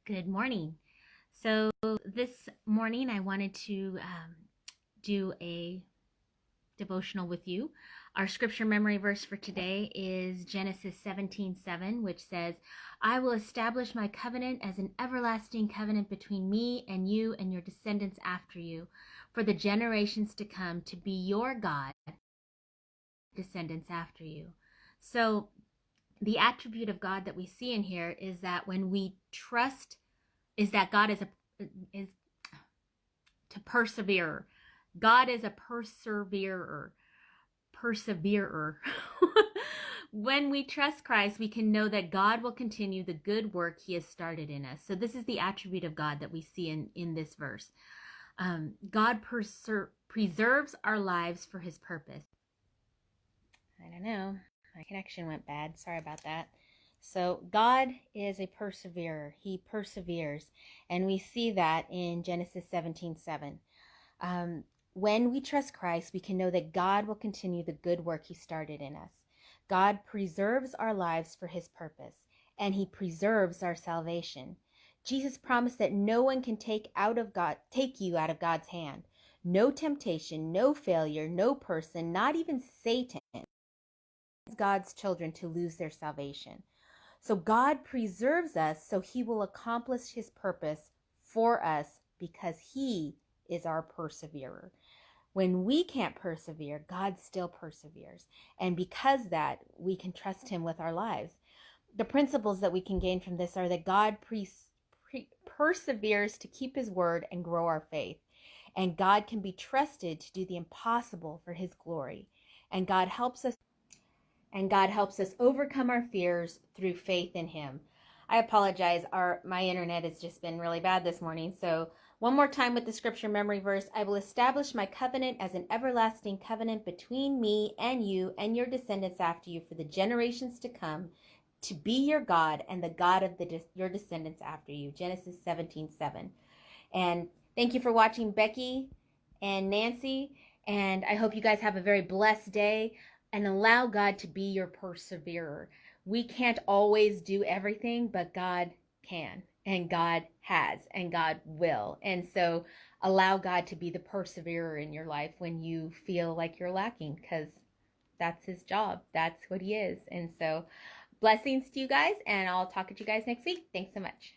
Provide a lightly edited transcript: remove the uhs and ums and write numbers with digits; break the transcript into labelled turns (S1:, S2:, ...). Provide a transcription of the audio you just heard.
S1: Good morning. So this morning I wanted to do a devotional with you. Our scripture memory verse for today is Genesis 17:7, which says, "I will establish my covenant as an everlasting covenant between me and you and your descendants after you, for the generations to come, to be your God, descendants after you." So the attribute of God that we see in here is that when we trust, is that God is to persevere. God is a perseverer. Perseverer. When we trust Christ, we can know that God will continue the good work he has started in us. So this is the attribute of God that we see in this verse. God preserves our lives for his purpose. I don't know. My connection went bad. Sorry about that. So God is a perseverer. He perseveres. And we see that in Genesis 17:7. When we trust Christ, we can know that God will continue the good work he started in us. God preserves our lives for his purpose, and he preserves our salvation. Jesus promised that no one can take you out of God's hand. No temptation, no failure, no person, not even Satan, God's children to lose their salvation. So God preserves us so he will accomplish his purpose for us because he is our perseverer. When we can't persevere, God still perseveres. And because that, we can trust him with our lives. The principles that we can gain from this are that God perseveres to keep his word and grow our faith. And God can be trusted to do the impossible for his glory. And God helps us overcome our fears through faith in him. I apologize. My internet has just been really bad this morning. So one more time with the scripture memory verse, "I will establish my covenant as an everlasting covenant between me and you and your descendants after you for the generations to come, to be your God and the God of your descendants after you." Genesis 17:7. And thank you for watching, Becky and Nancy. And I hope you guys have a very blessed day and allow God to be your perseverer. We can't always do everything, but God can, and God has, and God will. And so allow God to be the perseverer in your life when you feel like you're lacking, because that's his job. That's what he is. And so blessings to you guys, and I'll talk to you guys next week. Thanks so much.